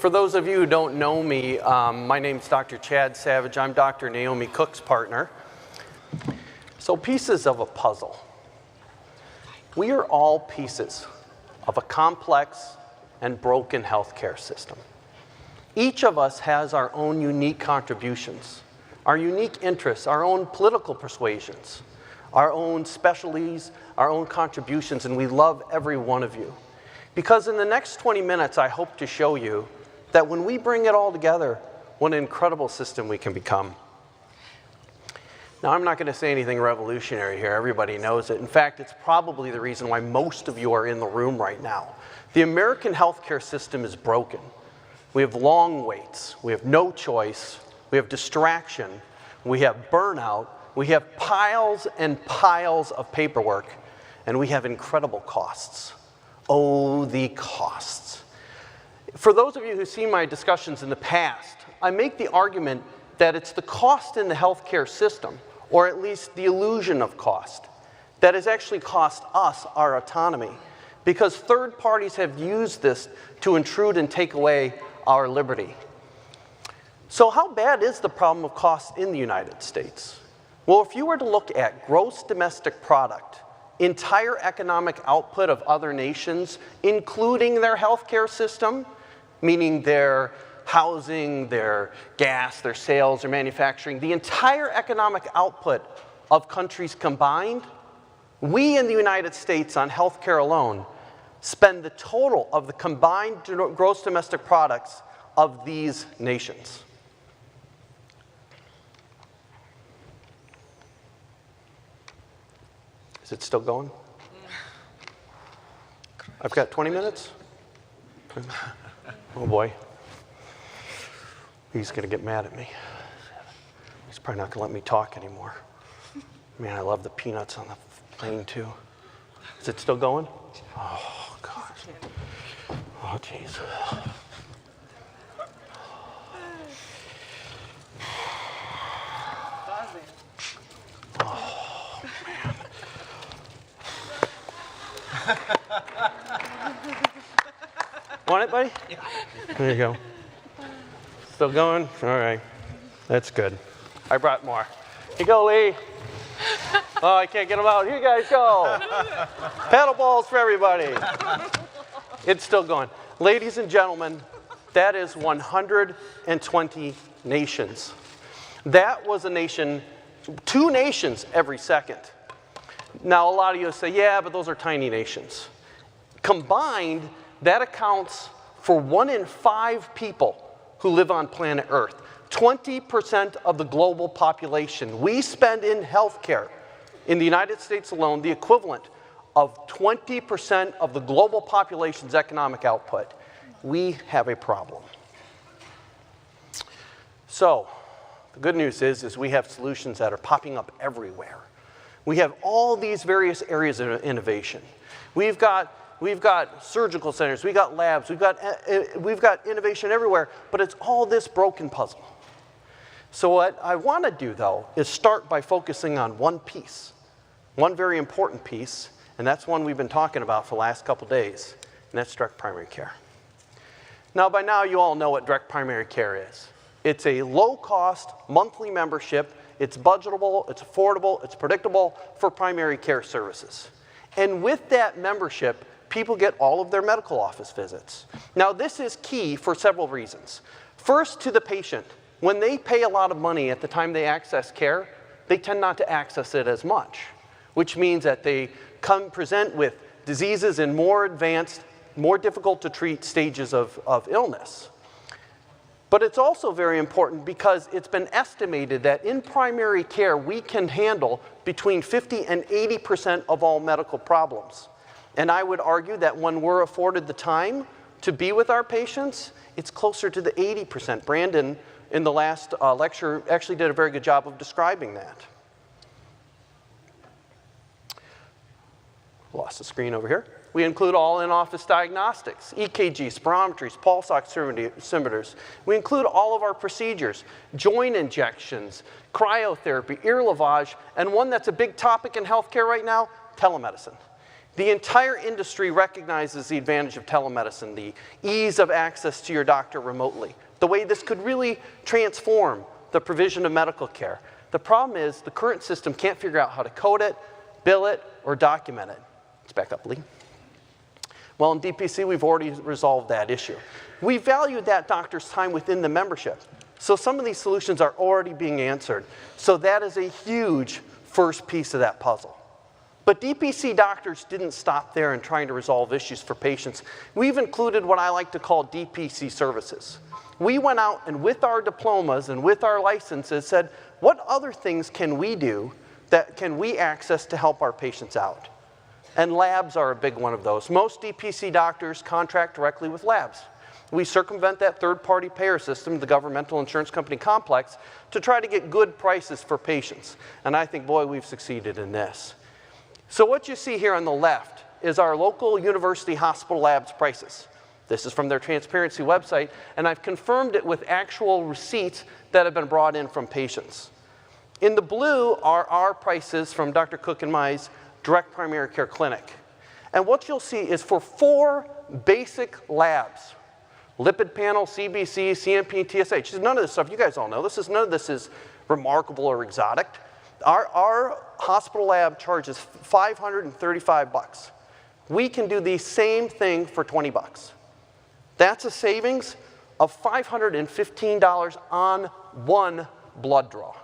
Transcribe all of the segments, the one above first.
For those of you who don't know me, my name's Dr. Chad Savage. I'm Dr. Naomi Cook's partner. So pieces of a puzzle. We are all pieces of a complex and broken healthcare system. Each of us has our own unique contributions, our unique interests, our own political persuasions, our own specialties, our own contributions, and we love every one of you. Because in the next 20 minutes, I hope to show you that when we bring it all together, what an incredible system we can become. Now, I'm not going to say anything revolutionary here. Everybody knows it. In fact, it's probably the reason why most of you are in the room right now. The American healthcare system is broken. We have long waits. We have no choice. We have distraction. We have burnout. We have piles and piles of paperwork. And we have incredible costs. Oh, the costs. For those of you who've seen my discussions in the past, I make the argument that it's the cost in the healthcare system, or at least the illusion of cost, that has actually cost us our autonomy, because third parties have used this to intrude and take away our liberty. So how bad is the problem of cost in the United States? Well, if you were to look at gross domestic product, entire economic output of other nations, including their healthcare system, meaning their housing, their gas, their sales, their manufacturing, the entire economic output of countries combined, we in the United States on healthcare alone spend the total of the combined gross domestic products of these nations. Is it still going? I've got 20 minutes? Oh boy. He's going to get mad at me. He's probably not going to let me talk anymore. Man, I love the peanuts on the plane too. Is it still going? Oh, gosh. Oh, jeez. Oh, man. Want it, buddy? Yeah. There you go. Still going? All right. That's good. I brought more. Here you go, Lee. Oh, I can't get them out. Here you guys go. Paddle balls for everybody. It's still going. Ladies and gentlemen, that is 120 nations. That was a nation, 2 nations every second. Now, a lot of you say, yeah, but those are tiny nations. Combined, that accounts for 1 in 5 people who live on planet Earth. 20% of the global population. We spend in healthcare in the United States alone the equivalent of 20% of the global population's economic output. We have a problem. So, the good news is we have solutions that are popping up everywhere. We have all these various areas of innovation. We've got surgical centers, we've got labs, we've got innovation everywhere, but it's all this broken puzzle. So what I want to do, though, is start by focusing on one piece, one very important piece, and that's one we've been talking about for the last couple days, and that's direct primary care. Now, by now, you all know what direct primary care is. It's a low-cost monthly membership. It's budgetable, it's affordable, it's predictable for primary care services. And with that membership, people get all of their medical office visits. Now, this is key for several reasons. First, to the patient. When they pay a lot of money at the time they access care, they tend not to access it as much, which means that they present with diseases in more advanced, more difficult to treat stages of illness. But it's also very important because it's been estimated that in primary care, we can handle between 50 and 80% of all medical problems. And I would argue that when we're afforded the time to be with our patients, it's closer to the 80%. Brandon, in the last lecture, actually did a very good job of describing that. Lost the screen over here. We include all in-office diagnostics, EKG, spirometries, pulse oximeters. We include all of our procedures, joint injections, cryotherapy, ear lavage, and one that's a big topic in healthcare right now, telemedicine. The entire industry recognizes the advantage of telemedicine, the ease of access to your doctor remotely, the way this could really transform the provision of medical care. The problem is the current system can't figure out how to code it, bill it, or document it. Let's back up, Lee. Well, in DPC, we've already resolved that issue. We valued that doctor's time within the membership. So some of these solutions are already being answered. So that is a huge first piece of that puzzle. But DPC doctors didn't stop there in trying to resolve issues for patients. We've included what I like to call DPC services. We went out and with our diplomas and with our licenses said, what other things can we do that can we access to help our patients out? And labs are a big one of those. Most DPC doctors contract directly with labs. We circumvent that third-party payer system, the governmental insurance company complex, to try to get good prices for patients. And I think, boy, we've succeeded in this. So what you see here on the left is our local university hospital labs prices. This is from their transparency website, and I've confirmed it with actual receipts that have been brought in from patients. In the blue are our prices from Dr. Cook and my direct primary care clinic. And what you'll see is for 4 basic labs, lipid panel, CBC, CMP, TSH. None of this stuff, you guys all know, none of this is remarkable or exotic. Our hospital lab charges $535. We can do the same thing for $20. That's a savings of $515 on one blood draw.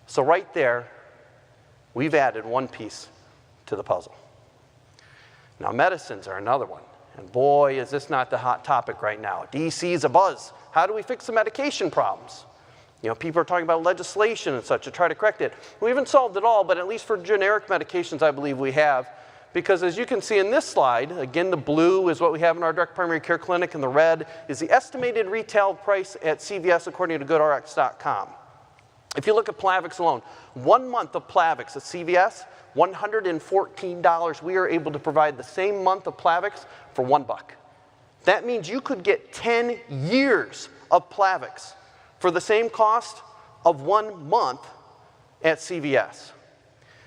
So right there, we've added one piece to the puzzle. Now medicines are another one. And boy, is this not the hot topic right now. DC is a buzz. How do we fix the medication problems? You know, people are talking about legislation and such to try to correct it. We haven't solved it all, but at least for generic medications, I believe we have. Because as you can see in this slide, again, the blue is what we have in our direct primary care clinic, and the red is the estimated retail price at CVS according to GoodRx.com. If you look at Plavix alone, 1 month of Plavix at CVS, $114. We are able to provide the same month of Plavix for $1. That means you could get 10 years of Plavix for the same cost of 1 month at CVS.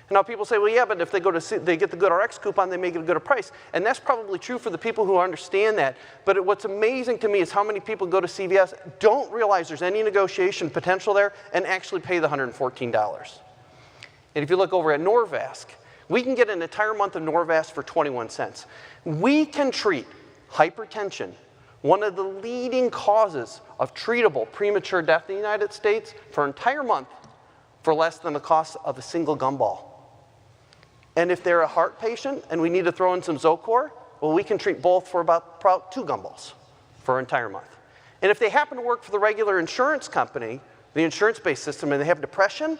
Now people say, well, yeah, but if they get the GoodRx coupon, they may get a good price. And that's probably true for the people who understand that. But what's amazing to me is how many people go to CVS, don't realize there's any negotiation potential there, and actually pay the $114. And if you look over at Norvasc, we can get an entire month of Norvasc for 21 cents. We can treat hypertension, one of the leading causes of treatable premature death in the United States, for an entire month for less than the cost of a single gumball. And if they're a heart patient and we need to throw in some Zocor, well, we can treat both for about 2 gumballs for an entire month. And if they happen to work for the regular insurance company, the insurance-based system, and they have depression,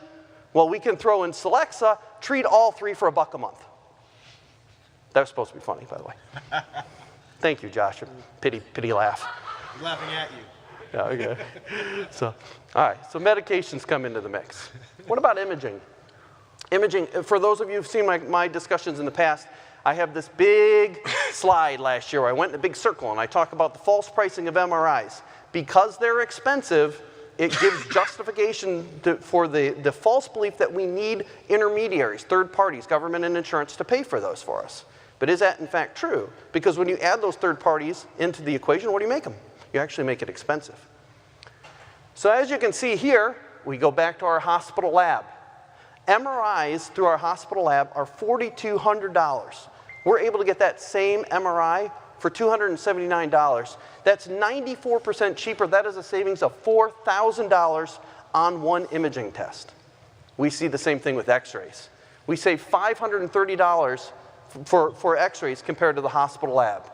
well, we can throw in Celexa, treat all 3 for $1 a month. That was supposed to be funny, by the way. Thank you, Josh. Pity laugh. I'm laughing at you. Yeah, okay. So, all right, so medications come into the mix. What about imaging? Imaging, for those of you who've seen my discussions in the past, I have this big slide last year where I went in a big circle and I talk about the false pricing of MRIs. Because they're expensive, it gives justification for the false belief that we need intermediaries, third parties, government and insurance to pay for those for us. But is that in fact true? Because when you add those third parties into the equation, what do you make them? You actually make it expensive. So as you can see here, we go back to our hospital lab. MRIs through our hospital lab are $4,200. We're able to get that same MRI for $279. That's 94% cheaper. That is a savings of $4,000 on one imaging test. We see the same thing with x-rays. We save $530 for x-rays compared to the hospital lab.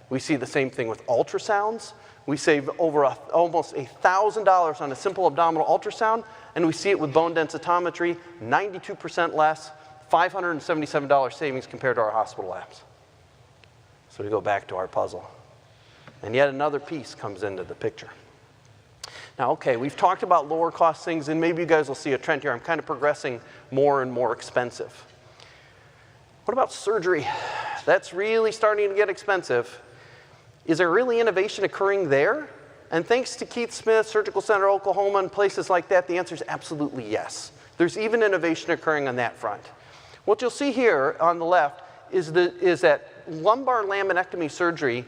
We see the same thing with ultrasounds. We save over almost $1,000 on a simple abdominal ultrasound, and we see it with bone densitometry, 92% less, $577 savings compared to our hospital labs. So we go back to our puzzle. And yet another piece comes into the picture. Now, okay, we've talked about lower cost things, and maybe you guys will see a trend here. I'm kind of progressing more and more expensive. What about surgery? That's really starting to get expensive. Is there really innovation occurring there? And thanks to Keith Smith, Surgical Center Oklahoma, and places like that, the answer is absolutely yes. There's even innovation occurring on that front. What you'll see here on the left is that lumbar laminectomy surgery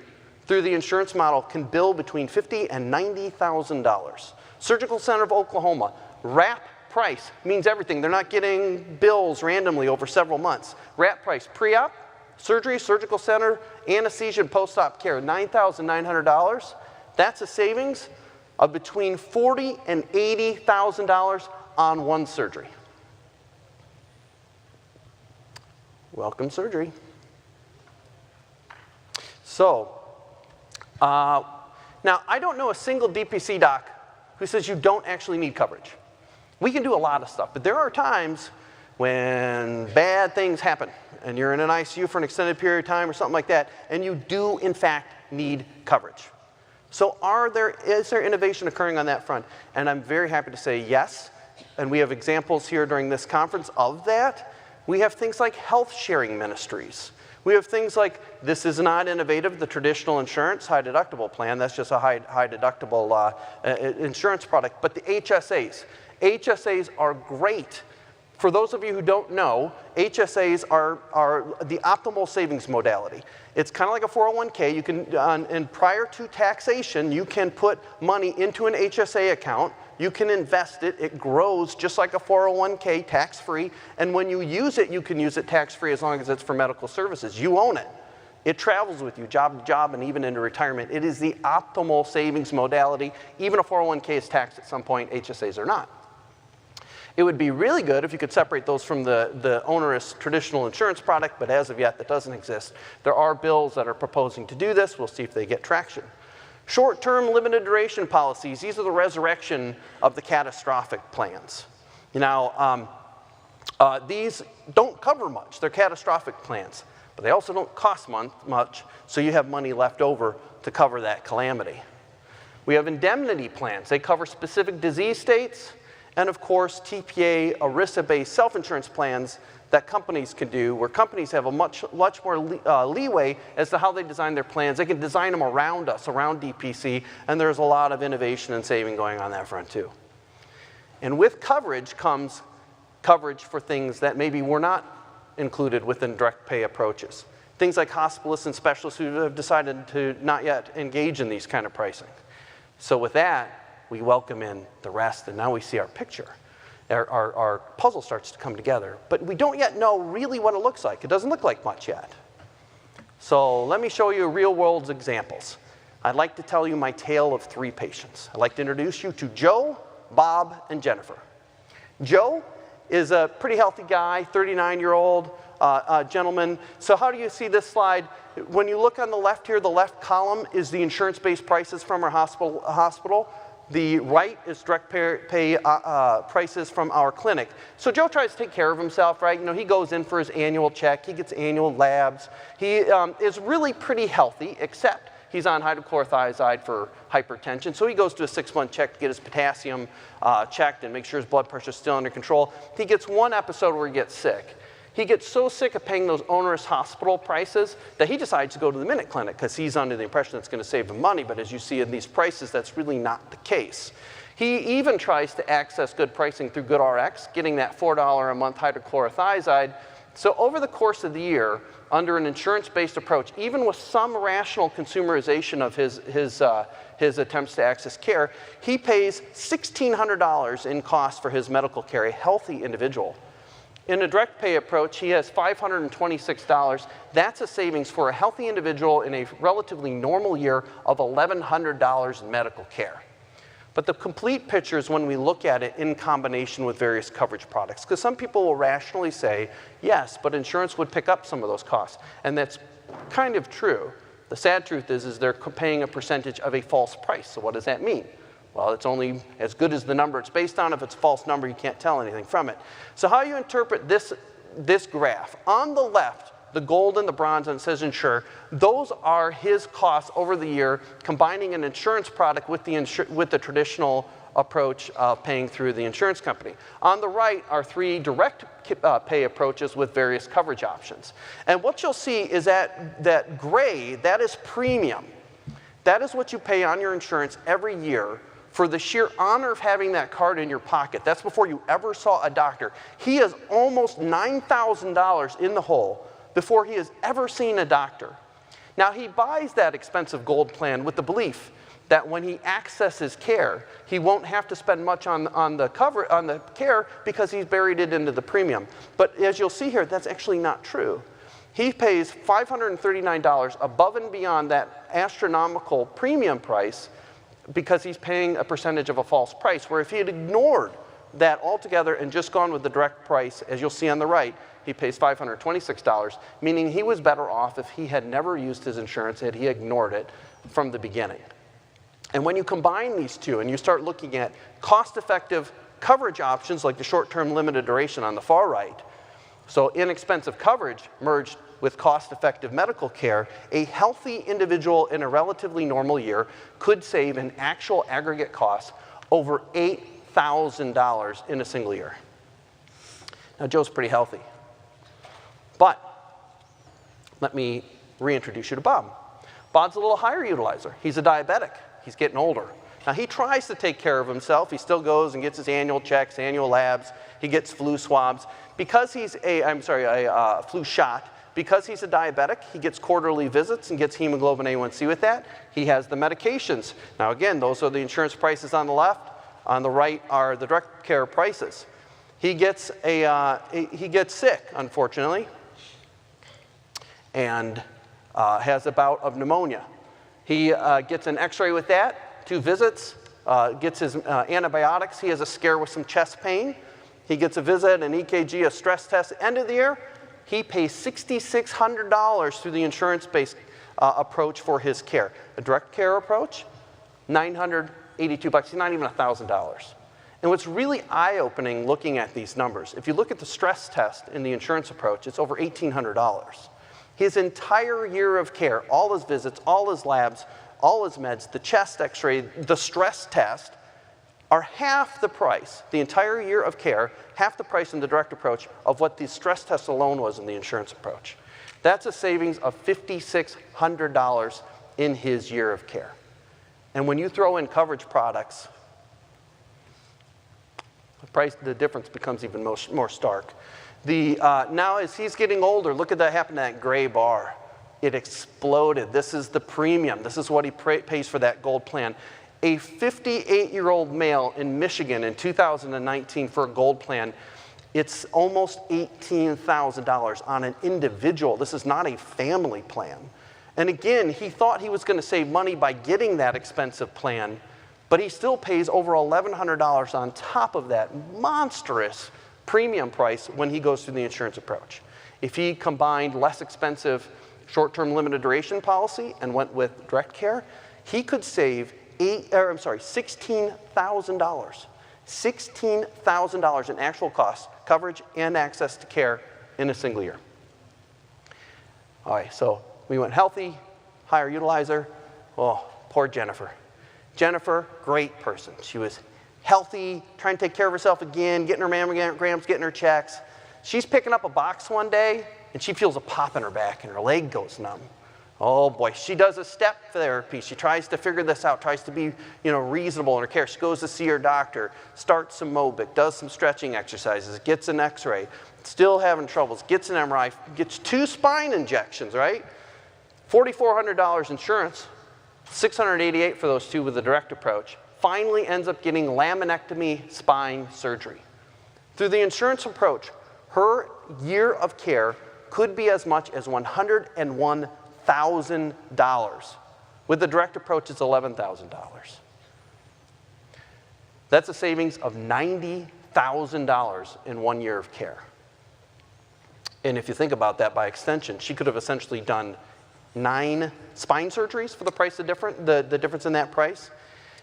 through the insurance model can bill between $50,000 and $90,000. Surgical Center of Oklahoma, wrap price means everything. They're not getting bills randomly over several months. Wrap price, pre-op, surgery, surgical center, anesthesia, and post-op care, $9,900. That's a savings of between $40,000 and $80,000 on one surgery. Welcome surgery. So, now I don't know a single DPC doc who says you don't actually need coverage. We can do a lot of stuff, but there are times when bad things happen and you're in an ICU for an extended period of time or something like that, and you do in fact need coverage. So is there innovation occurring on that front? And I'm very happy to say yes, and we have examples here during this conference of that. We have things like health sharing ministries. We have things like, this is not innovative, the traditional insurance high deductible plan, that's just a high deductible insurance product, but the HSAs. HSAs are great. For those of you who don't know, HSAs are the optimal savings modality. It's kind of like a 401k. You can, and prior to taxation, you can put money into an HSA account. You can invest it. It grows just like a 401k, tax-free. And when you use it, you can use it tax-free as long as it's for medical services. You own it. It travels with you job to job and even into retirement. It is the optimal savings modality. Even a 401k is taxed at some point. HSAs are not. It would be really good if you could separate those from the onerous traditional insurance product, but as of yet, that doesn't exist. There are bills that are proposing to do this. We'll see if they get traction. Short-term limited duration policies, these are the resurrection of the catastrophic plans. Now, these don't cover much. They're catastrophic plans, but they also don't cost much, so you have money left over to cover that calamity. We have indemnity plans. They cover specific disease states, and of course, TPA, ERISA-based self-insurance plans that companies can do, where companies have a much more leeway as to how they design their plans. They can design them around us, around DPC, and there's a lot of innovation and saving going on that front too. And with coverage comes coverage for things that maybe were not included within direct pay approaches. Things like hospitalists and specialists who have decided to not yet engage in these kind of pricing. So with that, we welcome in the rest, and now we see our picture. Our puzzle starts to come together, but we don't yet know really what it looks like. It doesn't look like much yet. So let me show you real-world examples. I'd like to tell you my tale of 3 patients. I'd like to introduce you to Joe, Bob, and Jennifer. Joe is a pretty healthy guy, 39-year-old gentleman. So how do you see this slide? When you look on the left here, the left column is the insurance-based prices from our hospital. The right is direct pay prices from our clinic. So Joe tries to take care of himself, right? You know, he goes in for his annual check. He gets annual labs. He is really pretty healthy, except he's on hydrochlorothiazide for hypertension. So he goes to a 6-month check to get his potassium checked and make sure his blood pressure is still under control. He gets one episode where he gets sick. He gets so sick of paying those onerous hospital prices that he decides to go to the Minute Clinic because he's under the impression it's going to save him money, but as you see in these prices, that's really not the case. He even tries to access good pricing through GoodRx, getting that $4 a month hydrochlorothiazide. So over the course of the year, under an insurance-based approach, even with some rational consumerization of his attempts to access care, he pays $1,600 in cost for his medical care, a healthy individual. In a direct pay approach, he has $526. That's a savings for a healthy individual in a relatively normal year of $1,100 in medical care. But the complete picture is when we look at it in combination with various coverage products. Because some people will rationally say, yes, but insurance would pick up some of those costs. And that's kind of true. The sad truth is they're paying a percentage of a false price. So what does that mean? Well, it's only as good as the number it's based on. If it's a false number, you can't tell anything from it. So how you interpret this graph, on the left, the gold and the bronze, and it says insure, those are his costs over the year, combining an insurance product with the traditional approach of paying through the insurance company. On the right are 3 direct pay approaches with various coverage options. And what you'll see is that gray, that is premium. That is what you pay on your insurance every year for the sheer honor of having that card in your pocket. That's before you ever saw a doctor. He is almost $9,000 in the hole before he has ever seen a doctor. Now, he buys that expensive gold plan with the belief that when he accesses care, he won't have to spend much on the care because he's buried it into the premium. But as you'll see here, that's actually not true. He pays $539 above and beyond that astronomical premium price because he's paying a percentage of a false price, where if he had ignored that altogether and just gone with the direct price, as you'll see on the right, he pays $526, meaning he was better off if he had never used his insurance, had he ignored it from the beginning. And when you combine these two and you start looking at cost-effective coverage options like the short-term limited duration on the far right, so inexpensive coverage merged with cost-effective medical care, a healthy individual in a relatively normal year could save in actual aggregate costs over $8,000 in a single year. Now, Joe's pretty healthy. But let me reintroduce you to Bob. Bob's a little higher utilizer. He's a diabetic. He's getting older. Now, he tries to take care of himself. He still goes and gets his annual checks, annual labs. He gets flu swabs. Because he's a flu shot, because he's a diabetic, he gets quarterly visits and gets hemoglobin A1C with that. He has the medications. Now, again, those are the insurance prices on the left. On the right are the direct care prices. He gets sick, unfortunately, and has a bout of pneumonia. He gets an x-ray with that, 2 visits, gets his antibiotics. He has a scare with some chest pain. He gets a visit, an EKG, a stress test. End of the year, he pays $6,600 through the insurance-based approach for his care. A direct care approach, $982, he's not even $1,000. And what's really eye-opening looking at these numbers, if you look at the stress test in the insurance approach, it's over $1,800. His entire year of care, all his visits, all his labs, all his meds, the chest x-ray, the stress test, are half the price, the entire year of care, half the price in the direct approach of what the stress test alone was in the insurance approach. That's a savings of $5,600 in his year of care. And when you throw in coverage products, the difference becomes even more stark. Now, as he's getting older, look at that happen to that gray bar. It exploded. This is the premium. This is what he pays for that gold plan. A 58-year-old male in Michigan in 2019 for a gold plan, it's almost $18,000 on an individual. This is not a family plan. And again, he thought he was going to save money by getting that expensive plan, but he still pays over $1,100 on top of that monstrous premium price when he goes through the insurance approach. If he combined less expensive short-term limited duration policy and went with direct care, he could save $16,000. $16,000 in actual costs, coverage, and access to care in a single year. All right, so we went healthy, higher utilizer. Oh, poor Jennifer. Jennifer, great person. She was healthy, trying to take care of herself again, getting her mammograms, getting her checks. She's picking up a box one day, and she feels a pop in her back, and her leg goes numb. Oh boy, she does a step therapy. She tries to figure this out, tries to be, reasonable in her care. She goes to see her doctor, starts some Mobic, does some stretching exercises, gets an x-ray, still having troubles, gets an MRI, gets 2 spine injections, right? $4,400 insurance, $688 for those 2 with the direct approach. Finally ends up getting laminectomy spine surgery. Through the insurance approach, her year of care could be as much as $101,000. With the direct approach, it's $11,000. That's a savings of $90,000 in 1 year of care. And if you think about that by extension, she could have essentially done 9 spine surgeries for the price of the difference in that price.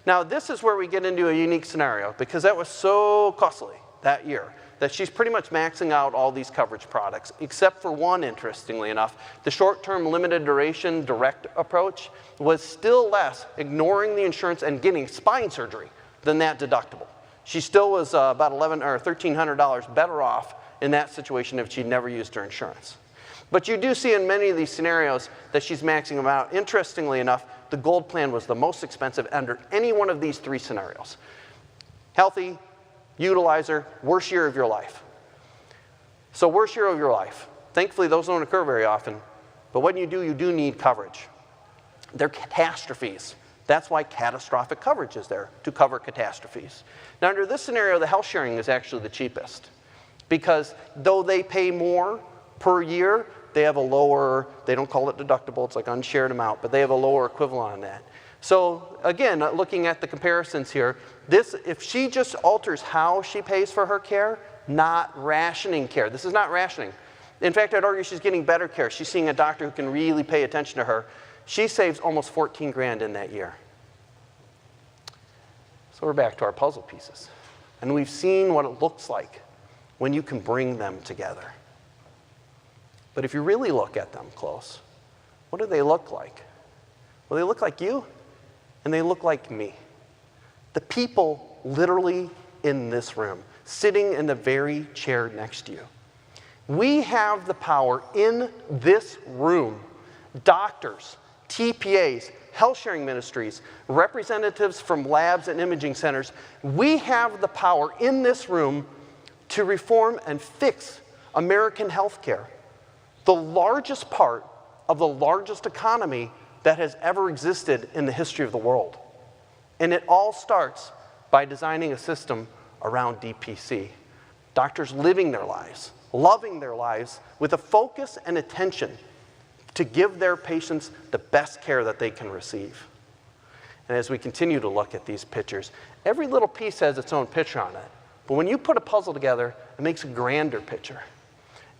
Now, this is where we get into a unique scenario, because that was so costly that year that she's pretty much maxing out all these coverage products, except for one, interestingly enough. The short-term limited duration direct approach was still less, ignoring the insurance and getting spine surgery, than that deductible. She still was about $1,100 or $1,300 better off in that situation if she'd never used her insurance. But you do see in many of these scenarios that she's maxing them out. Interestingly enough, the gold plan was the most expensive under any one of these 3 scenarios. Healthy, utilizer, worst year of your life. So worst year of your life. Thankfully, those don't occur very often. But when you do need coverage. They're catastrophes. That's why catastrophic coverage is there, to cover catastrophes. Now, under this scenario, the health sharing is actually the cheapest. Because though they pay more per year, they have a lower, they don't call it deductible, it's like unshared amount, but they have a lower equivalent on that. So again, looking at the comparisons here, this, if she just alters how she pays for her care, not rationing care. This is not rationing. In fact, I'd argue she's getting better care. She's seeing a doctor who can really pay attention to her. She saves almost 14 grand in that year. So we're back to our puzzle pieces. And we've seen what it looks like when you can bring them together. But if you really look at them close, what do they look like? Well, they look like you, and they look like me. The people literally in this room, sitting in the very chair next to you. We have the power in this room, doctors, TPAs, health sharing ministries, representatives from labs and imaging centers. We have the power in this room to reform and fix American healthcare, the largest part of the largest economy that has ever existed in the history of the world. And it all starts by designing a system around DPC. Doctors living their lives, loving their lives with a focus and attention to give their patients the best care that they can receive. And as we continue to look at these pictures, every little piece has its own picture on it. But when you put a puzzle together, it makes a grander picture.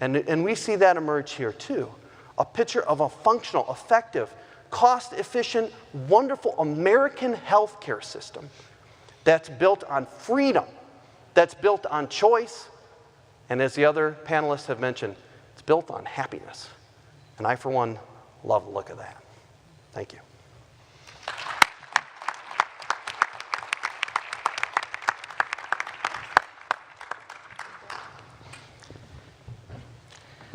And we see that emerge here too. A picture of a functional, effective, cost-efficient, wonderful American healthcare system that's built on freedom, that's built on choice, and as the other panelists have mentioned, it's built on happiness. And I, for one, love the look of that. Thank you.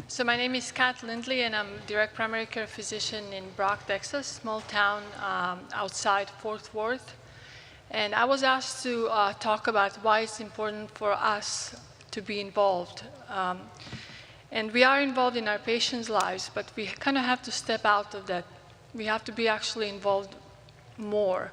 So my name is Kat Lindley, and I'm direct primary care physician in Brock, Texas, small town outside Fort Worth. And I was asked to talk about why it's important for us to be involved. And we are involved in our patients' lives, but we kind of have to step out of that. We have to be actually involved more.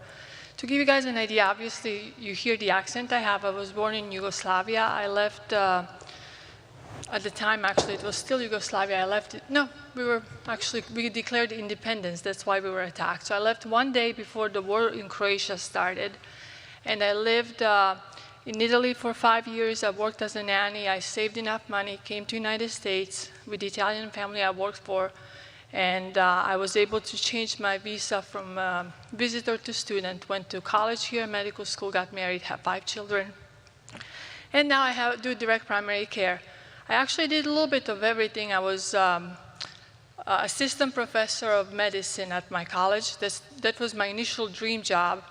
To give you guys an idea, obviously you hear the accent I have. I was born in Yugoslavia. I left, at the time actually it was still Yugoslavia. I left it, no, we declared independence. That's why we were attacked. So I left one day before the war in Croatia started. And I lived in Italy for 5 years. I worked as a nanny. I saved enough money, came to the United States with the Italian family I worked for, and I was able to change my visa from visitor to student, went to college here, medical school, got married, have 5 children. And now I do direct primary care. I actually did a little bit of everything. I was assistant professor of medicine at my college. That was my initial dream job.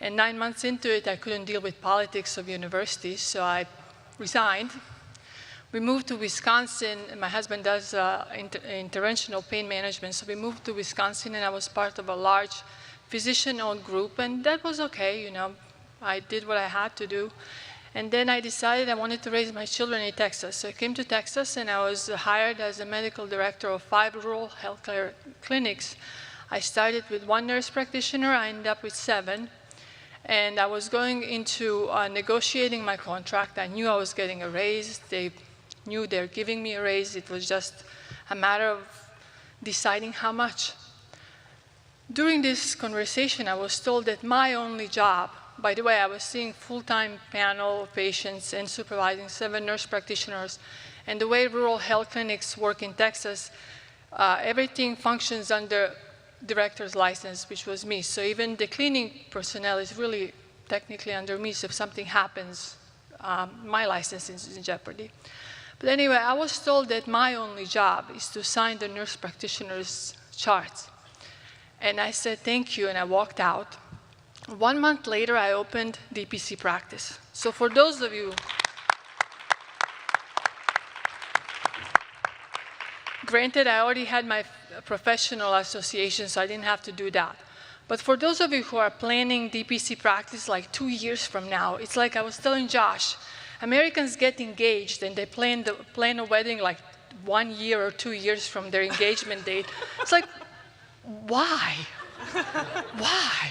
And 9 months into it, I couldn't deal with politics of universities, so I resigned. We moved to Wisconsin, and my husband does interventional pain management, so we moved to Wisconsin, and I was part of a large physician-owned group, and that was okay, you know. I did what I had to do. And then I decided I wanted to raise my children in Texas. So I came to Texas, and I was hired as a medical director of 5 rural healthcare clinics. I started with 1 nurse practitioner. I ended up with 7. And I was going into negotiating my contract. I knew I was getting a raise. They knew they're giving me a raise. It was just a matter of deciding how much. During this conversation, I was told that my only job, by the way, I was seeing full-time panel of patients and supervising 7 nurse practitioners. And the way rural health clinics work in Texas, everything functions under director's license, which was me. So even the cleaning personnel is really technically under me. So if something happens, my license is in jeopardy. But anyway, I was told that my only job is to sign the nurse practitioner's charts. And I said, thank you, and I walked out. 1 month later, I opened DPC practice. So for those of you, granted, I already had my professional association, so I didn't have to do that. But for those of you who are planning DPC practice like 2 years from now, it's like I was telling Josh, Americans get engaged and they plan a wedding like 1 year or 2 years from their engagement date. It's like, why? Why?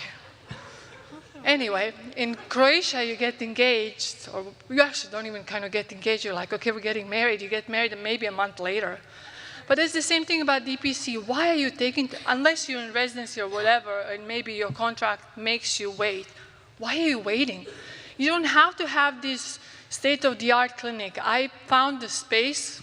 Anyway, in Croatia, you get engaged, or you actually don't even kind of get engaged. You're like, okay, we're getting married. You get married and maybe a month later. But it's the same thing about DPC. Why are you taking, unless you're in residency or whatever, and maybe your contract makes you wait, why are you waiting? You don't have to have this state-of-the-art clinic. I found the space.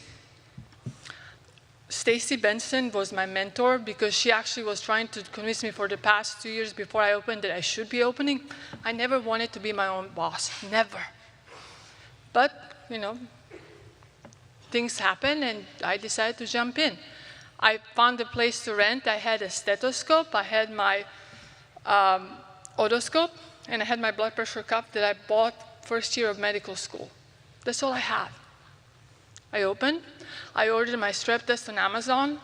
Stacy Benson was my mentor because she actually was trying to convince me for the past 2 years before I opened that I should be opening. I never wanted to be my own boss, never. But, you know, things happen and I decided to jump in. I found a place to rent. I had a stethoscope, I had my otoscope, and I had my blood pressure cuff that I bought first year of medical school. That's all I had. I opened, I ordered my strep test on Amazon,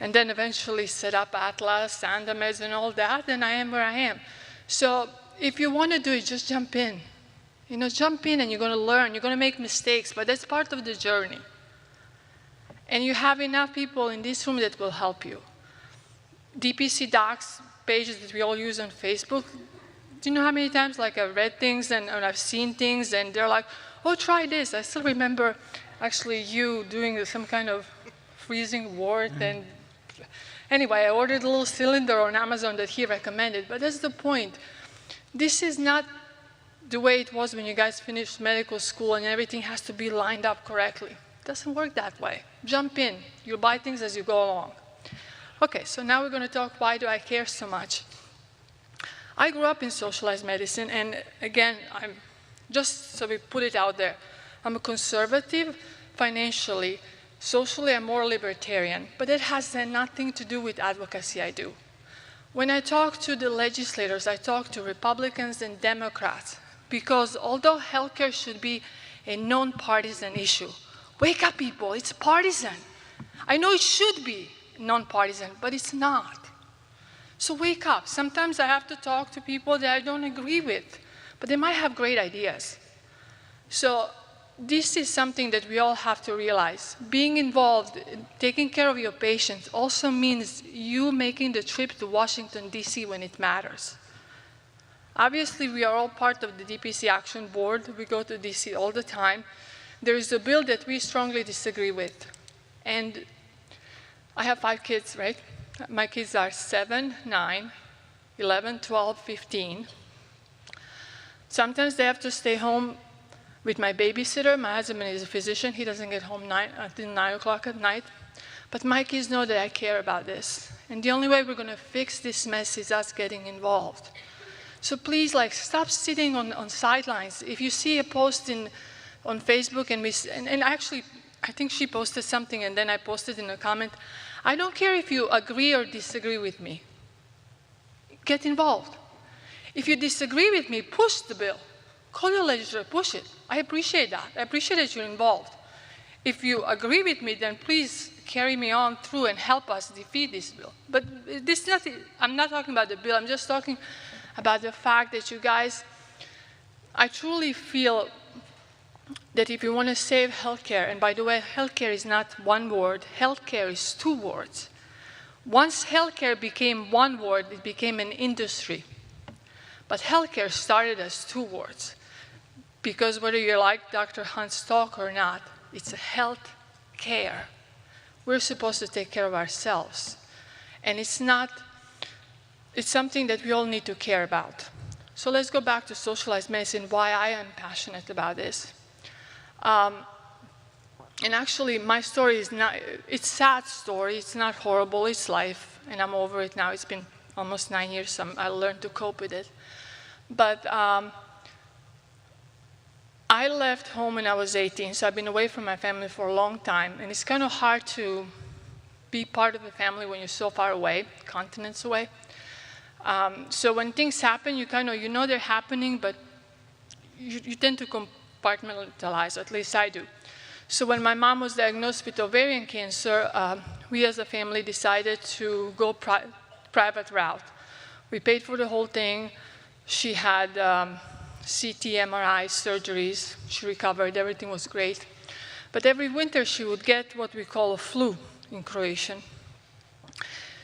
and then eventually set up Atlas, Sandomeds, and all that, and I am where I am. So if you want to do it, just jump in. You know, jump in and you're going to learn. You're going to make mistakes, but that's part of the journey. And you have enough people in this room that will help you. DPC docs pages that we all use on Facebook. Do you know how many times like I've read things and I've seen things and they're like, oh, try this. I still remember actually you doing some kind of freezing wort. And anyway, I ordered a little cylinder on Amazon that he recommended. But that's the point. This is not the way it was when you guys finished medical school and everything has to be lined up correctly. It doesn't work that way. Jump in. You'll buy things as you go along. Okay, so now we're going to talk why do I care so much. I grew up in socialized medicine, and again, I'm just so we put it out there. I'm a conservative financially. Socially, I'm more libertarian, but it has nothing to do with advocacy I do. When I talk to the legislators, I talk to Republicans and Democrats, because although healthcare should be a non-partisan issue, wake up, people, it's partisan. I know it should be non-partisan, but it's not. So wake up. Sometimes I have to talk to people that I don't agree with, but they might have great ideas. So this is something that we all have to realize. Being involved, taking care of your patients also means you making the trip to Washington, D.C. when it matters. Obviously, we are all part of the DPC Action Board. We go to D.C. all the time. There is a bill that we strongly disagree with. And I have 5 kids, right? My kids are 7, 9, 11, 12, 15. Sometimes they have to stay home with my babysitter. My husband is a physician. He doesn't get home until 9 o'clock at night. But my kids know that I care about this. And the only way we're going to fix this mess is us getting involved. So please, like, stop sitting on sidelines. If you see a post on Facebook, and actually, I think she posted something, and then I posted in a comment, I don't care if you agree or disagree with me. Get involved. If you disagree with me, push the bill. Call your legislator, push it. I appreciate that. I appreciate that you're involved. If you agree with me, then please carry me on through and help us defeat this bill. But this is not, I'm not talking about the bill. I'm just talking about the fact that you guys, I truly feel that if you want to save healthcare, and by the way, healthcare is not one word, healthcare is 2 words. Once healthcare became one word, it became an industry. But healthcare started as 2 words. Because whether you like Dr. Hunt's talk or not, it's a health care. We're supposed to take care of ourselves. And it's something that we all need to care about. So let's go back to socialized medicine, why I am passionate about this. And actually, my story is not, it's a sad story, it's not horrible, it's life, and I'm over it now. It's been almost 9 years, so I learned to cope with it. But I left home when I was 18, so I've been away from my family for a long time, and it's kind of hard to be part of a family when you're so far away, continents away. So when things happen, you kind of, you know they're happening, but you tend to compartmentalize, at least I do. So when my mom was diagnosed with ovarian cancer, we as a family decided to go private route. We paid for the whole thing. She had CT, MRI, surgeries. She recovered. Everything was great. But every winter, she would get what we call a flu in Croatian.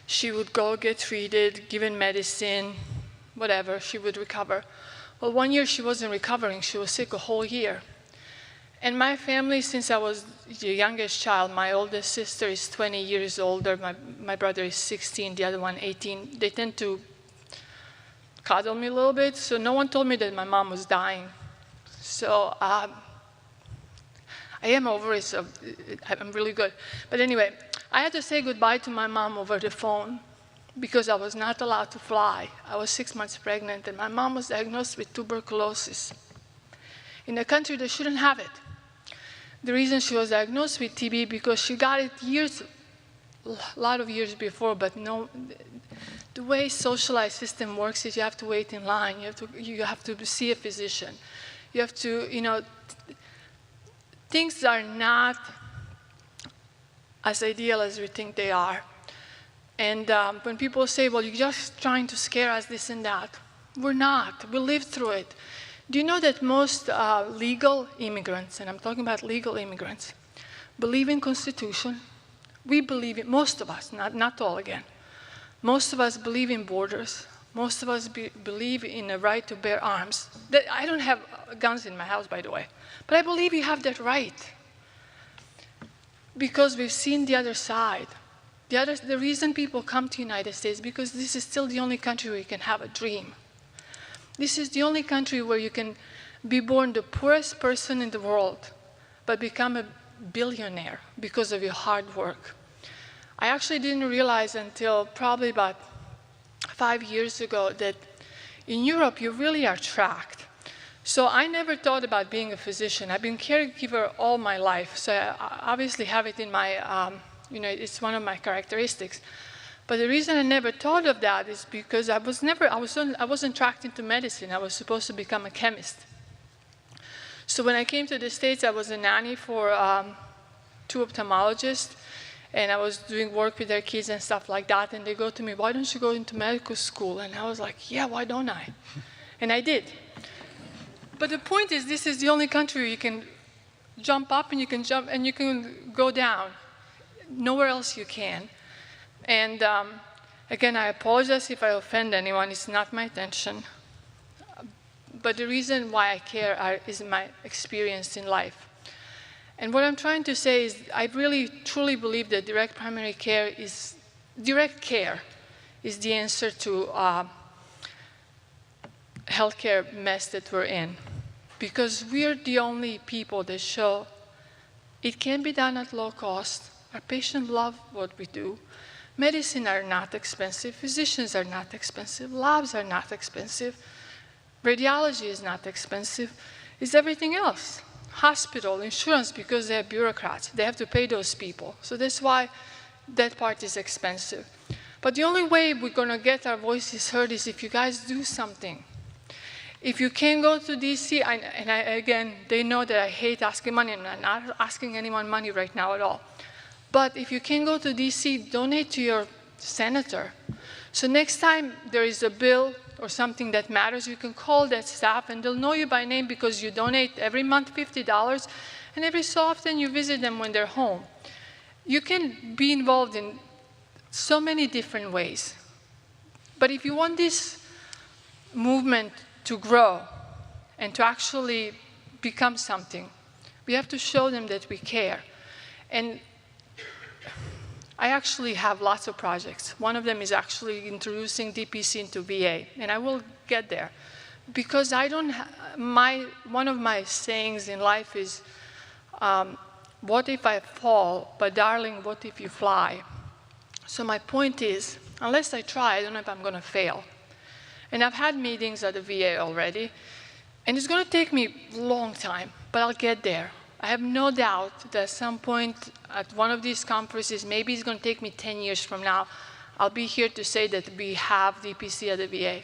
She would go get treated, given medicine, whatever. She would recover. Well, one year, she wasn't recovering. She was sick a whole year. And my family, since I was the youngest child, my oldest sister is 20 years older, my brother is 16, the other one 18, they tend to cuddle me a little bit, so no one told me that my mom was dying. So I am over it, so I'm really good. But anyway, I had to say goodbye to my mom over the phone because I was not allowed to fly. I was 6 months pregnant, and my mom was diagnosed with tuberculosis in a country that shouldn't have it. The reason she was diagnosed with TB because she got it a lot of years before, but no, the way socialized system works is you have to wait in line, you have to see a physician. You have to, things are not as ideal as we think they are. And when people say, well, you're just trying to scare us, this and that, we're not, we lived through it. Do you know that most legal immigrants, and I'm talking about legal immigrants, believe in Constitution? We believe it, most of us, not all again. Most of us believe in borders. Most of us believe in the right to bear arms. I don't have guns in my house, by the way, but I believe you have that right because we've seen the other side. The reason people come to the United States is because this is still the only country where you can have a dream. This is the only country where you can be born the poorest person in the world, but become a billionaire because of your hard work. I actually didn't realize until probably about 5 years ago that in Europe you really are tracked. So I never thought about being a physician. I've been a caregiver all my life, so I obviously have it in my, it's one of my characteristics. But the reason I never thought of that is because I wasn't tracked into medicine. I was supposed to become a chemist. So when I came to the States, I was a nanny for 2 ophthalmologists, and I was doing work with their kids and stuff like that, and they go to me, why don't you go into medical school? And I was like, yeah, why don't I? And I did. But the point is, this is the only country where you can jump up and you can jump and you can go down. Nowhere else you can. And again, I apologize if I offend anyone. It's not my intention. But the reason why I care is my experience in life. And what I'm trying to say is I really, truly believe that direct care is the answer to healthcare mess that we're in. Because we're the only people that show it can be done at low cost. Our patients love what we do. Medicine are not expensive, physicians are not expensive, labs are not expensive, radiology is not expensive, it's everything else. Hospital, insurance, because they're bureaucrats, they have to pay those people. So that's why that part is expensive. But the only way we're gonna get our voices heard is if you guys do something. If you can go to DC, again, they know that I hate asking money, and I'm not asking anyone money right now at all. But if you can go to DC, donate to your senator. So next time there is a bill or something that matters, you can call that staff and they'll know you by name because you donate every month $50 and every so often you visit them when they're home. You can be involved in so many different ways. But if you want this movement to grow and to actually become something, we have to show them that we care. And I actually have lots of projects. One of them is actually introducing DPC into VA, and I will get there. Because one of my sayings in life is, what if I fall, but darling, what if you fly? So my point is, unless I try, I don't know if I'm gonna fail. And I've had meetings at the VA already, and it's gonna take me a long time, but I'll get there. I have no doubt that at some point at one of these conferences, maybe it's going to take me 10 years from now, I'll be here to say that we have DPC at the VA.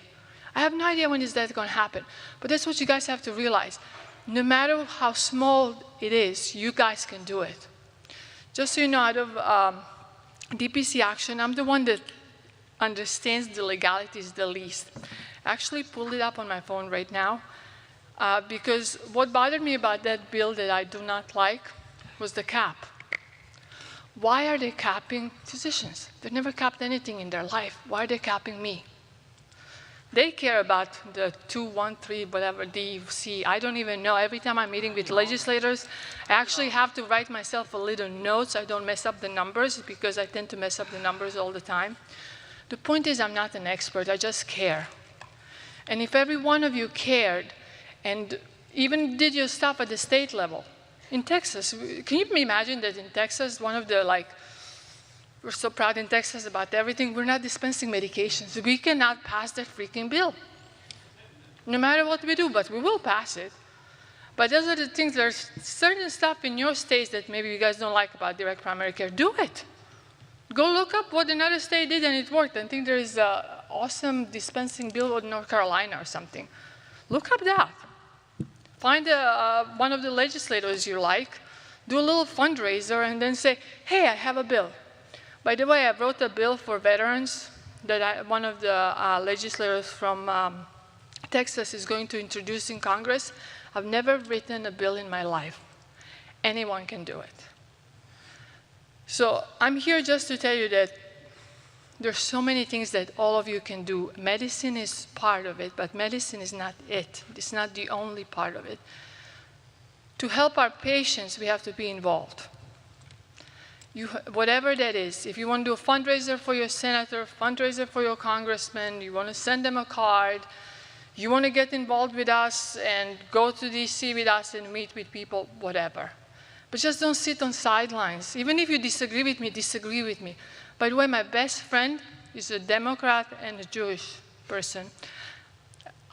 I have no idea when is that going to happen, but that's what you guys have to realize. No matter how small it is, you guys can do it. Just so you know, out of DPC Action, I'm the one that understands the legalities the least. I actually pulled it up on my phone right now because what bothered me about that bill that I do not like was the cap. Why are they capping physicians? They've never capped anything in their life. Why are they capping me? They care about the 213, whatever, DPC. I don't even know. Every time I'm meeting with legislators, I actually have to write myself a little note so I don't mess up the numbers, because I tend to mess up the numbers all the time. The point is, I'm not an expert. I just care. And if every one of you cared and even did your stuff at the state level, in Texas, can you imagine that in Texas, one of the, we're so proud in Texas about everything. We're not dispensing medications. We cannot pass that freaking bill, no matter what we do, but we will pass it. But those are the things, there's certain stuff in your states that maybe you guys don't like about direct primary care. Do it. Go look up what another state did and it worked. I think there is an awesome dispensing bill in North Carolina or something. Look up that. Find one of the legislators you like, do a little fundraiser, and then say, hey, I have a bill. By the way, I wrote a bill for veterans that one of the legislators from Texas is going to introduce in Congress. I've never written a bill in my life. Anyone can do it. So I'm here just to tell you that there's so many things that all of you can do. Medicine is part of it, but medicine is not it. It's not the only part of it. To help our patients, we have to be involved. Whatever that is, if you want to do a fundraiser for your senator, fundraiser for your congressman, you want to send them a card, you want to get involved with us and go to DC with us and meet with people, whatever. But just don't sit on sidelines. Even if you disagree with me, disagree with me. By the way, my best friend is a Democrat and a Jewish person.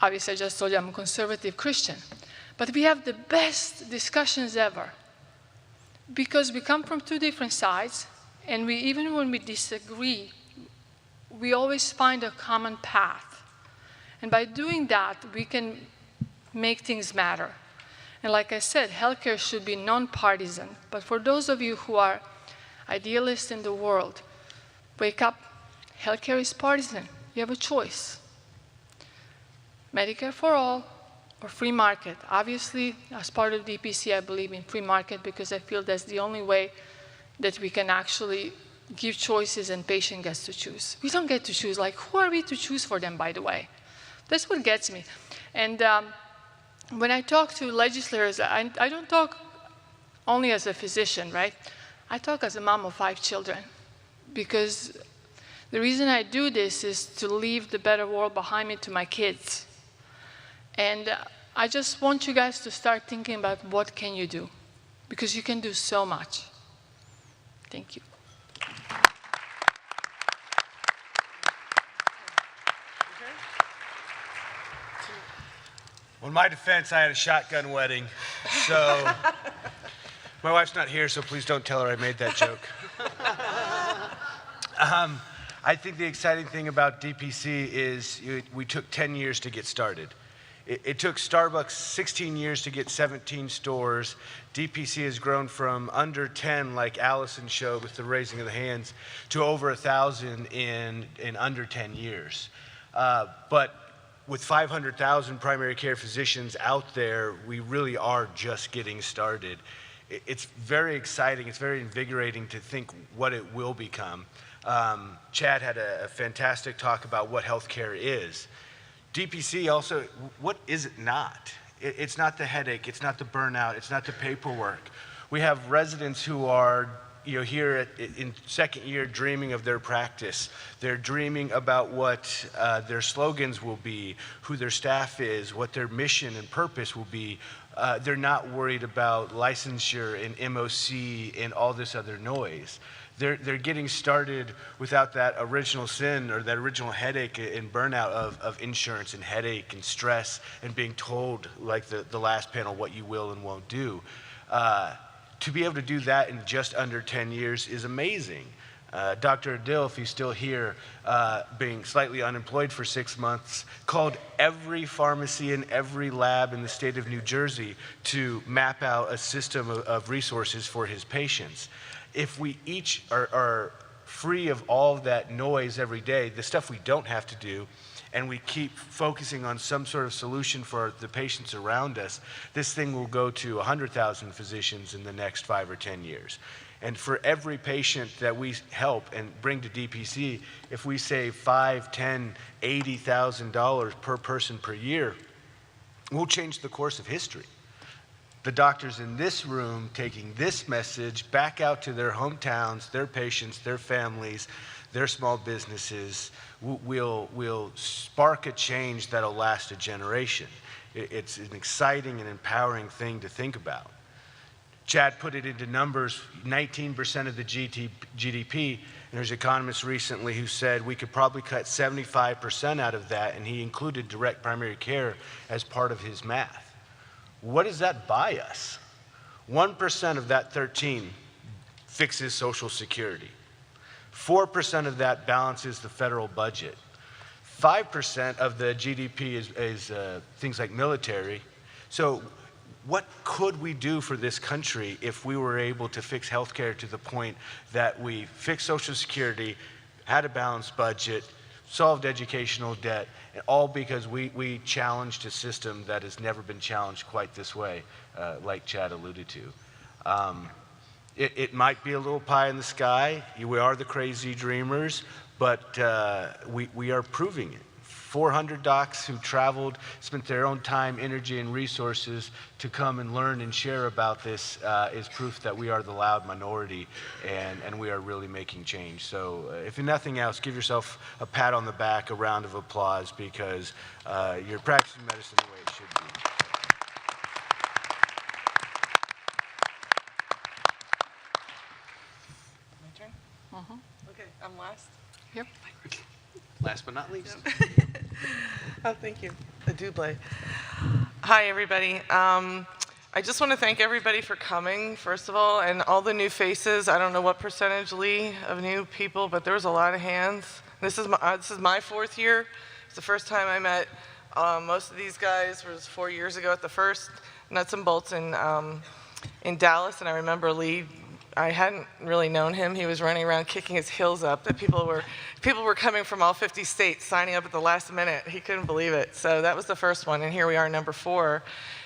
Obviously, I just told you I'm a conservative Christian. But we have the best discussions ever, because we come from two different sides, and even when we disagree, we always find a common path. And by doing that, we can make things matter. And like I said, healthcare should be nonpartisan. But for those of you who are idealists in the world, wake up. Healthcare is partisan. You have a choice. Medicare for all or free market. Obviously, as part of DPC, I believe in free market because I feel that's the only way that we can actually give choices and patient gets to choose. We don't get to choose. Like, who are we to choose for them, by the way? That's what gets me. And when I talk to legislators, I don't talk only as a physician, right? I talk as a mom of 5 children, because the reason I do this is to leave the better world behind me to my kids. And I just want you guys to start thinking about what can you do, because you can do so much. Thank you. Well, in my defense, I had a shotgun wedding, so my wife's not here, so please don't tell her I made that joke. I think the exciting thing about DPC is we took 10 years to get started. It took Starbucks 16 years to get 17 stores. DPC has grown from under 10, like Allison showed with the raising of the hands, to over 1,000 in under 10 years. But with 500,000 primary care physicians out there, we really are just getting started. It's very exciting, it's very invigorating to think what it will become. Chad had a fantastic talk about what healthcare is. DPC also, what is it not? It's not the headache, it's not the burnout, it's not the paperwork. We have residents who are here in second year dreaming of their practice. They're dreaming about what their slogans will be, who their staff is, what their mission and purpose will be. They're not worried about licensure and MOC and all this other noise. They're getting started without that original sin or that original headache and burnout of insurance and headache and stress and being told, like the last panel, what you will and won't do. To be able to do that in just under 10 years is amazing. Dr. Adil, if he's still here, being slightly unemployed for 6 months, called every pharmacy and every lab in the state of New Jersey to map out a system of resources for his patients. If we each are free of all of that noise every day, the stuff we don't have to do, and we keep focusing on some sort of solution for the patients around us, this thing will go to 100,000 physicians in the next 5 or 10 years. And for every patient that we help and bring to DPC, if we save $5, $10, $80,000 per person per year, we'll change the course of history. The doctors in this room taking this message back out to their hometowns, their patients, their families, their small businesses, will spark a change that'll last a generation. It's an exciting and empowering thing to think about. Chad put it into numbers, 19% of the GDP, and there's economists recently who said we could probably cut 75% out of that, and he included direct primary care as part of his math. What does that buy us? 1% of that 13 fixes Social Security. 4% of that balances the federal budget. 5% of the GDP is things like military. So what could we do for this country if we were able to fix healthcare to the point that we fixed Social Security, had a balanced budget, solved educational debt, and all because we challenged a system that has never been challenged quite this way, like Chad alluded to. It might be a little pie in the sky. We are the crazy dreamers, but we are proving it. 400 docs who traveled, spent their own time, energy, and resources to come and learn and share about this is proof that we are the loud minority, and we are really making change. So if nothing else, give yourself a pat on the back, a round of applause, because you're practicing medicine the way it should be. My turn? Okay, I'm last. Yep. Last but not least. Oh, thank you. A double. Hi, everybody. I just want to thank everybody for coming, first of all, and all the new faces. I don't know what percentage, Lee, of new people, but there was a lot of hands. This is my 4th year. It's the first time I met most of these guys. It was 4 years ago at the first Nuts and Bolts in Dallas, and I remember Lee. I hadn't really known him. He was running around kicking his heels up. That people were coming from all 50 states signing up at the last minute. He couldn't believe it. So that was the first one, and here we are, number 4,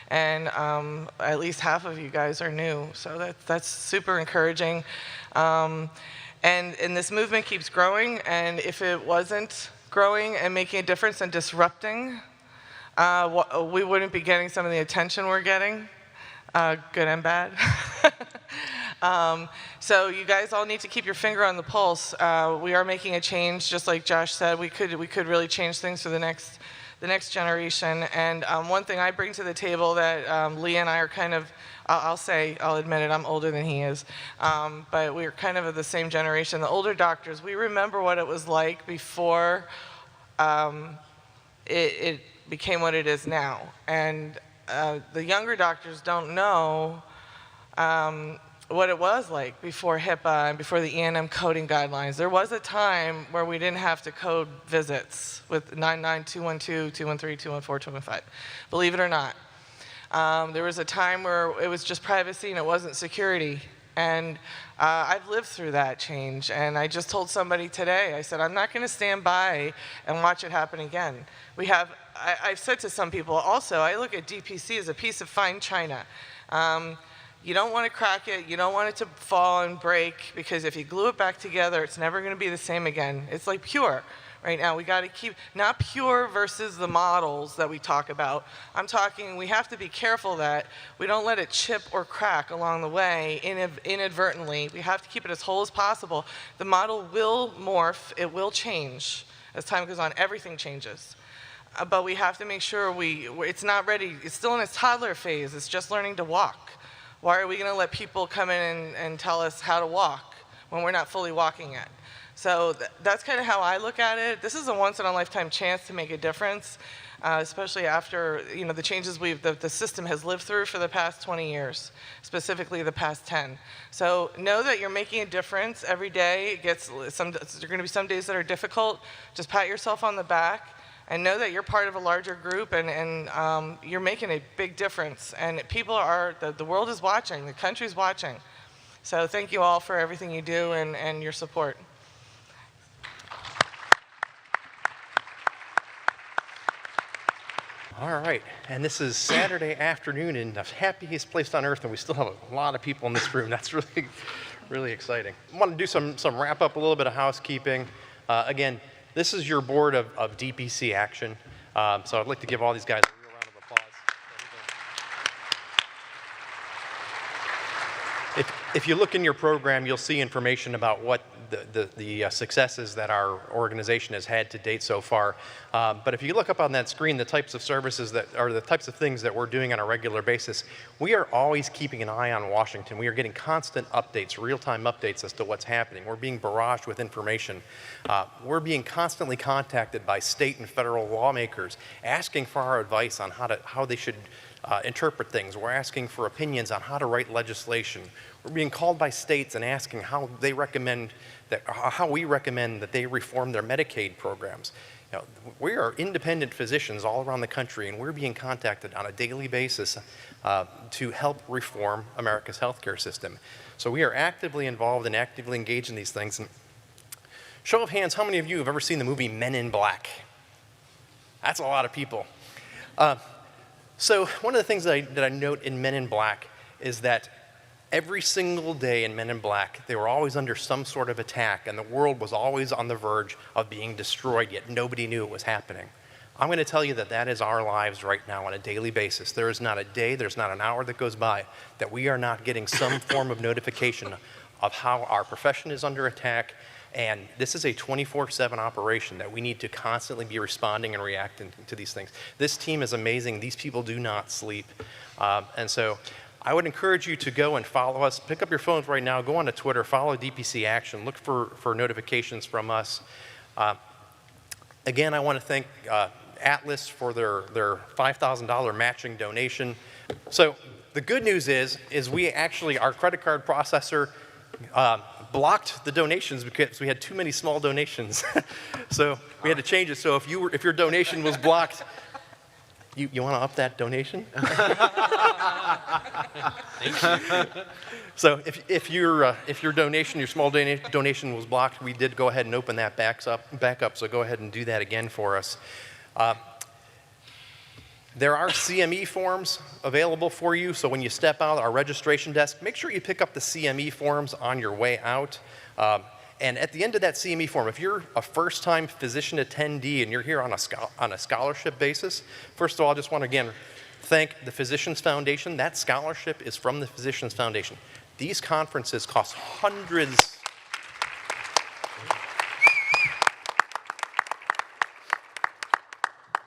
and at least half of you guys are new. So that's super encouraging. And this movement keeps growing, and if it wasn't growing and making a difference and disrupting, we wouldn't be getting some of the attention we're getting, good and bad. So you guys all need to keep your finger on the pulse. We are making a change, just like Josh said. We could really change things for the next generation. And one thing I bring to the table that Lee and I are kind of, I'll admit it, I'm older than he is, but we're kind of the same generation. The older doctors, we remember what it was like before it became what it is now. And the younger doctors don't know what it was like before HIPAA and before the E&M coding guidelines. There was a time where we didn't have to code visits with 99212, 213, 214, 215. Believe it or not. There was a time where it was just privacy and it wasn't security. And I've lived through that change. And I just told somebody today, I said, I'm not going to stand by and watch it happen again. I've said to some people also, I look at DPC as a piece of fine china. You don't want to crack it, you don't want it to fall and break, because if you glue it back together, it's never going to be the same again. It's like pure. Right now, we got to keep, not pure versus the models that we talk about. I'm talking, we have to be careful that we don't let it chip or crack along the way inadvertently. We have to keep it as whole as possible. The model will morph, it will change. As time goes on, everything changes. But we have to make sure it's not ready, it's still in its toddler phase, it's just learning to walk. Why are we going to let people come in and tell us how to walk when we're not fully walking yet? So that's kind of how I look at it. This is a once-in-a-lifetime chance to make a difference, especially after the changes the system has lived through for the past 20 years, specifically the past 10. So know that you're making a difference every day. There are going to be some days that are difficult. Just pat yourself on the back. And know that you're part of a larger group, and you're making a big difference. And people the world is watching, the country's watching. So thank you all for everything you do and your support. All right, and this is Saturday afternoon in the happiest place on earth, and we still have a lot of people in this room. That's really, really exciting. I want to do some wrap up, a little bit of housekeeping. Again, this is your board of DPC action. So I'd like to give all these guys a real round of applause. If you look in your program, you'll see information about what the successes that our organization has had to date so far. But if you look up on that screen, the types of services that are the types of things that we're doing on a regular basis, we are always keeping an eye on Washington. We are getting constant updates, real-time updates as to what's happening. We're being barraged with information. We're being constantly contacted by state and federal lawmakers asking for our advice on how they should interpret things. We're asking for opinions on how to write legislation. We're being called by states and asking how we recommend that they reform their Medicaid programs. You know, we are independent physicians all around the country, and we're being contacted on a daily basis to help reform America's healthcare system. So we are actively involved and actively engaged in these things. And show of hands, how many of you have ever seen the movie Men in Black? That's a lot of people. So one of the things that I note in Men in Black is that every single day in Men in Black, they were always under some sort of attack, and the world was always on the verge of being destroyed, yet nobody knew it was happening. I'm going to tell you that that is our lives right now on a daily basis. There is not a day, there's not an hour that goes by that we are not getting some form of notification of how our profession is under attack, and this is a 24/7 operation that we need to constantly be responding and reacting to these things. This team is amazing. These people do not sleep, and so I would encourage you to go and follow us. Pick up your phones right now, go on to Twitter, follow DPC Action, look for notifications from us. Again, I want to thank Atlas for their $5,000 matching donation. So the good news is we actually, our credit card processor blocked the donations because we had too many small donations. So we had to change it. So if your donation was blocked, you want to up that donation? So if your donation, your small donation was blocked, we did go ahead and open that back up. So go ahead and do that again for us. There are CME forms available for you. So when you step out our registration desk, make sure you pick up the CME forms on your way out. And at the end of that CME form, if you're a first-time physician attendee and you're here on a scholarship basis, first of all, I just want to again thank the Physicians Foundation. That scholarship is from the Physicians Foundation. These conferences cost hundreds.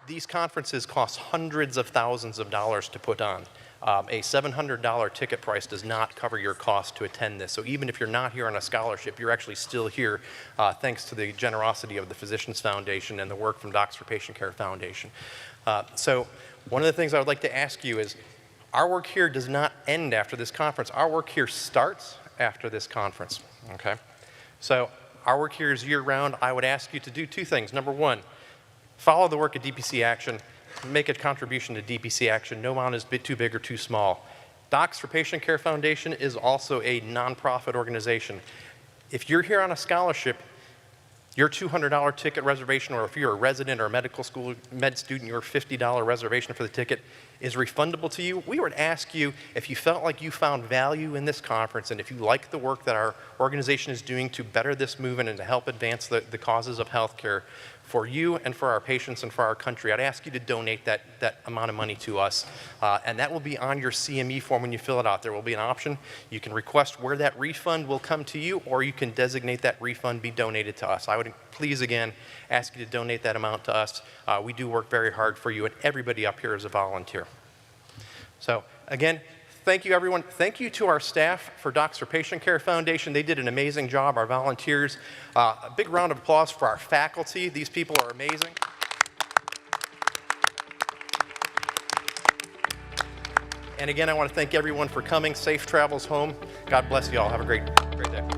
These conferences cost hundreds of thousands of dollars to put on. A $700 ticket price does not cover your cost to attend this. So even if you're not here on a scholarship, you're actually still here thanks to the generosity of the Physicians Foundation and the work from Docs for Patient Care Foundation. So one of the things I would like to ask you is, our work here does not end after this conference. Our work here starts after this conference, okay? So our work here is year-round. I would ask you to do two things. Number one, follow the work of DPC Action. Make a contribution to DPC Action. No amount is too big or too small. Docs for Patient Care Foundation is also a nonprofit organization. If you're here on a scholarship, your $200 ticket reservation, or if you're a resident or a medical school med student, your $50 reservation for the ticket is refundable to you. We would ask you if you felt like you found value in this conference and if you like the work that our organization is doing to better this movement and to help advance the causes of healthcare for you and for our patients and for our country, I'd ask you to donate that amount of money to us. And that will be on your CME form when you fill it out. There will be an option. You can request where that refund will come to you, or you can designate that refund be donated to us. I would please, again, ask you to donate that amount to us. We do work very hard for you, and everybody up here is a volunteer. So, again, thank you, everyone. Thank you to our staff for Docs for Patient Care Foundation. They did an amazing job, our volunteers. A big round of applause for our faculty. These people are amazing. And again, I want to thank everyone for coming. Safe travels home. God bless you all. Have a great day.